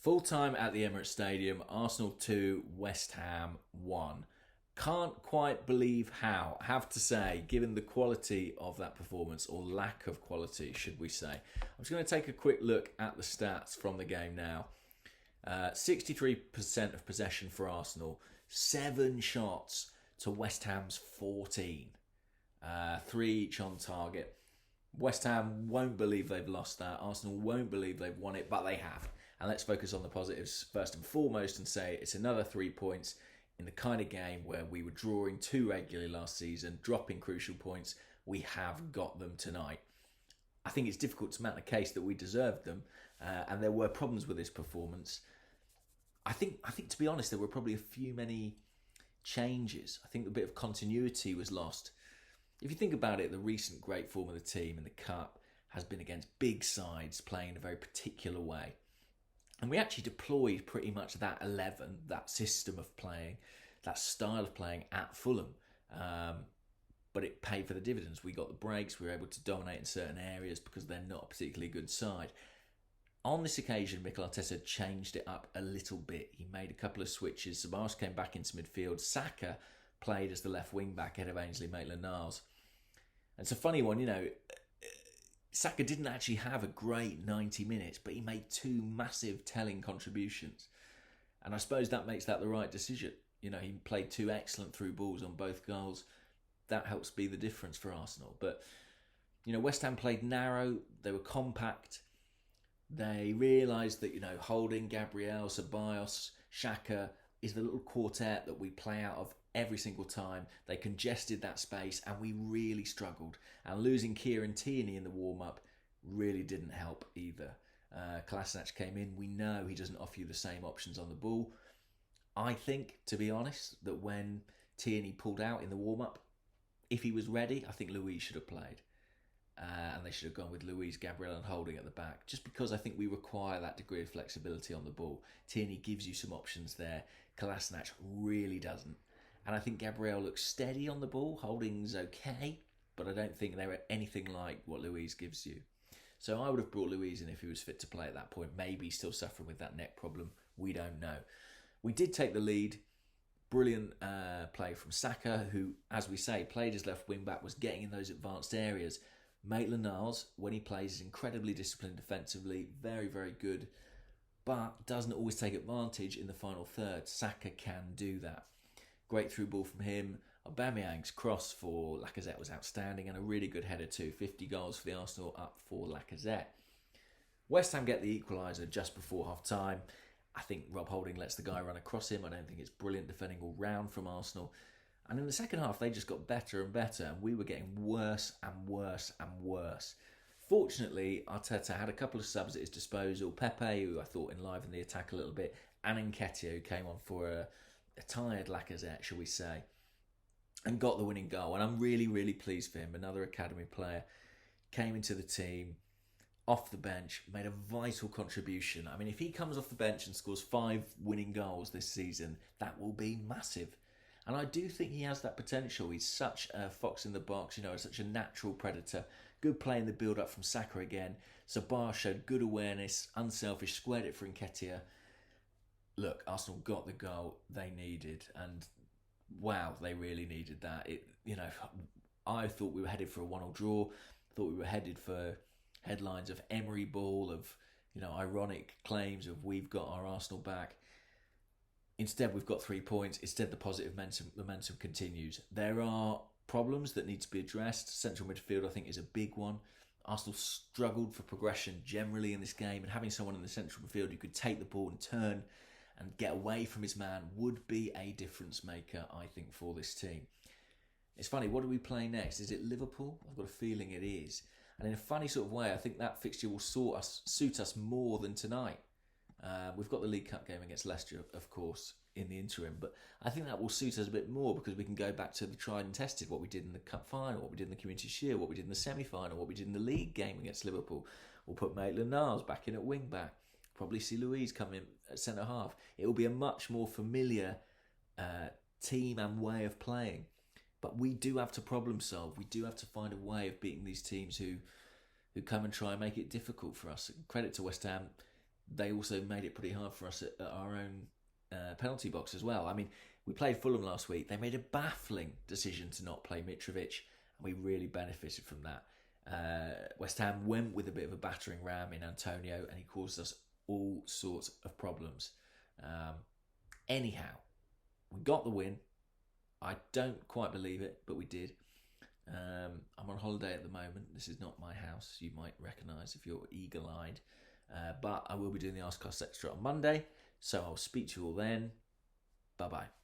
Full time at the Emirates Stadium, Arsenal 2, West Ham 1. Can't quite believe how. Have to say, given the quality of that performance, or lack of quality, should we say. I'm just going to take a quick look at the stats from the game now. 63% of possession for Arsenal, 7 shots to West Ham's 14. 3 each on target. West Ham won't believe they've lost that. Arsenal won't believe they've won it, but they have. And let's focus on the positives first and foremost and say it's another 3 points in the kind of game where we were drawing too regularly last season, dropping crucial points. We have got them tonight. I think it's difficult to make the case that we deserved them, and there were problems with this performance. I think to be honest, there were probably a few many changes. I think a bit of continuity was lost. If you think about it, the recent great form of the team in the Cup has been against big sides playing in a very particular way. And we actually deployed pretty much that 11, that system of playing, that style of playing at Fulham. But it paid for the dividends. We got the breaks, we were able to dominate in certain areas because they're not a particularly good side. On this occasion, Mikel Arteta changed it up a little bit. He made a couple of switches. Ceballos came back into midfield. Saka played as the left wing back ahead of Ainsley Maitland-Niles. And it's a funny one, Saka didn't actually have a great 90 minutes, but he made 2 massive telling contributions. And I suppose that makes that the right decision. He played 2 excellent through balls on both goals. That helps be the difference for Arsenal. But, West Ham played narrow. They were compact. They realised that, Holding, Gabriel, Ceballos, Xhaka is the little quartet that we play out of every single time. They congested that space and we really struggled. And losing Kieran Tierney in the warm-up really didn't help either. Kolasinac came in. We know he doesn't offer you the same options on the ball. I think, to be honest, that when Tierney pulled out in the warm-up, if he was ready, I think Luiz should have played. And they should have gone with Luiz, Gabriel and Holding at the back, just because I think we require that degree of flexibility on the ball. Tierney gives you some options there. Kolasinac really doesn't. And I think Gabriel looks steady on the ball. Holding's okay, but I don't think they're anything like what Luiz gives you. So I would have brought Luiz in if he was fit to play at that point. Maybe he's still suffering with that neck problem. We don't know. We did take the lead. Brilliant play from Saka, who, as we say, played as left wing back, was getting in those advanced areas. Maitland-Niles, when he plays, is incredibly disciplined defensively, very, very good, but doesn't always take advantage in the final third. Saka can do that. Great through ball from him. Aubameyang's cross for Lacazette was outstanding and a really good header too. 50 goals for the Arsenal, up for Lacazette. West Ham get the equaliser just before half-time. I think Rob Holding lets the guy run across him. I don't think it's brilliant defending all round from Arsenal. And in the second half, they just got better and better, and we were getting worse and worse and worse. Fortunately, Arteta had a couple of subs at his disposal. Pepe, who I thought enlivened the attack a little bit, and Nketiah, who came on for a tired Lacazette, shall we say, and got the winning goal. And I'm really, really pleased for him. Another academy player came into the team, off the bench, made a vital contribution. I mean, if he comes off the bench and scores 5 winning goals this season, that will be massive. And I do think he has that potential. He's such a fox in the box, such a natural predator. Good play in the build-up from Saka again. Sabah showed good awareness, unselfish, squared it for Nketiah. Look, Arsenal got the goal they needed, and wow, they really needed that. I thought we were headed for a 1-1 draw. I thought we were headed for headlines of Emery ball, of ironic claims of we've got our Arsenal back. Instead, we've got 3 points. Instead, the positive momentum continues. There are problems that need to be addressed. Central midfield, I think, is a big one. Arsenal struggled for progression generally in this game, and having someone in the central midfield who could take the ball and turn and get away from his man would be a difference maker, I think, for this team. It's funny, what do we play next? Is it Liverpool? I've got a feeling it is. And in a funny sort of way, I think that fixture will suit us more than tonight. We've got the League Cup game against Leicester, of course, in the interim, but I think that will suit us a bit more because we can go back to the tried and tested, what we did in the Cup final, what we did in the Community Shield, what we did in the semi-final, what we did in the League game against Liverpool. We'll put Maitland-Niles back in at wing-back, probably see Luiz come in at centre-half. It will be a much more familiar team and way of playing, but we do have to problem solve. We do have to find a way of beating these teams who come and try and make it difficult for us. Credit to West Ham. they also made it pretty hard for us at our own penalty box as well. I mean, we played Fulham last week. They made a baffling decision to not play Mitrovic, and we really benefited from that. West Ham went with a bit of a battering ram in Antonio, and he caused us all sorts of problems. Anyhow, we got the win. I don't quite believe it, but we did. I'm on holiday at the moment. This is not my house, you might recognise if you're eagle-eyed. But I will be doing the Arsecast Extra on Monday, so I'll speak to you all then. Bye-bye.